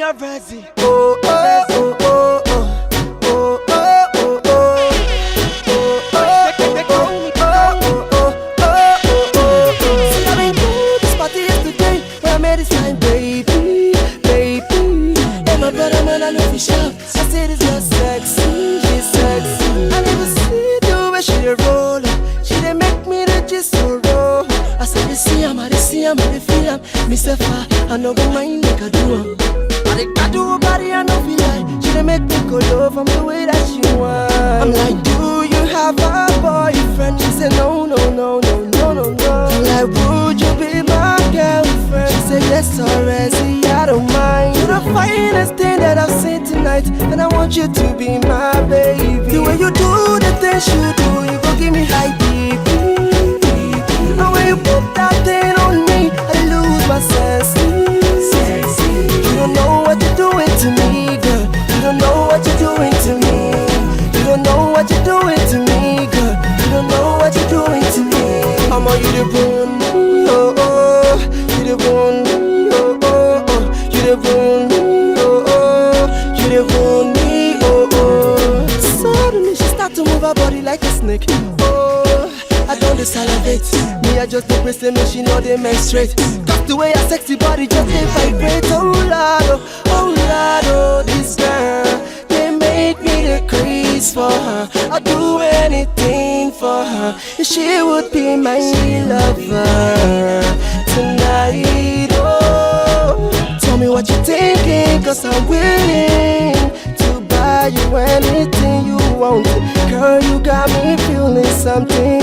you're ready. Oh, oh, oh, oh, oh. Oh, oh, oh, oh. They call me. See, I've been to this party yesterday where I met this fine baby, baby. And my brother man, I know he shout. I said it's not sexy, she's sexy. I never see the way she dey roll. She dey make me the just so raw. I said they see I'm, they feel I'm. Me say I no go mind make I do 'em. I do body, I know feel like she dey make me go love from the way that she want. I'm like, do you have a boyfriend? She said no, no, no, no, no, no, no. I'm like, would you be my girlfriend? She said yes, already, I don't mind. You're the finest thing that I've seen tonight, and I want you to be my baby. The way you do the things you do, you gon' give me high BP. And when you put that thing on me, I lose my senses. You don't know what you're doing to me, girl. You don't know what you're doing to me. You don't know what you're doing to me, girl. You don't know what you're doing to me. I'm on you the bone, oh oh. You the bone, oh oh oh. You the bone, oh oh. You the bone me, oh oh. Suddenly she start to move her body like a snake. Oh, I don't dey salivate. Me, I just dey brace me, she know they menstruate. Cause the way her sexy body just dey vibrate. Oh lord, oh, this girl, they make me the craze for her. I'd do anything for her. If she would be my lover tonight. Oh, tell me what you're thinking, cause I'm willing to buy you anything you want. Girl, you got me feeling something,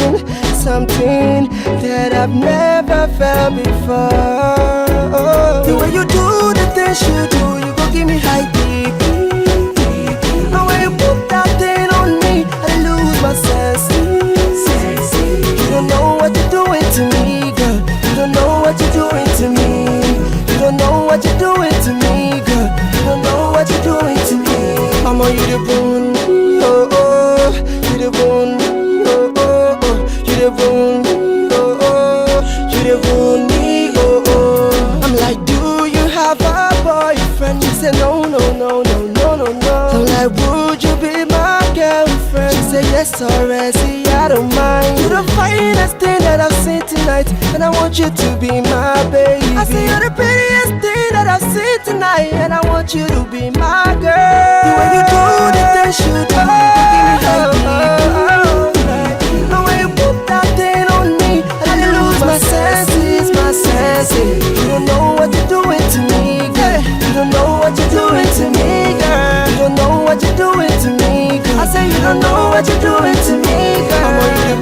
something that I've never felt before. The way you do the things you do, you gon' give me high BP. And when you put that thing on me, I lose my senses. You don't know what you're doing to me, girl. You don't know what you're doing to me. You don't know what you're doing to me, girl. You don't know what you're doing to me. I'm on you the bone, oh oh. You the bone, oh oh oh. You the bone, oh oh. You the bone me, oh oh. I'm like, do you have a boyfriend? She said no, no, no, no, no, no, no. I'm like, would you be my girlfriend? She said yes, already, I don't mind. You're the finest thing that I've seen tonight, and I want you to be my baby. I say you're the prettiest thing that I've seen tonight, and I want you to be my girl. The way you do the things you do, you give me high BP. And when you put that thing on me, I lose my senses, my senses. You don't know what you're doing to me, girl. You don't know what you're doing to me, girl. You don't know what you're doing to me, girl. I say you don't know what you're doing to me, girl. I'm on you the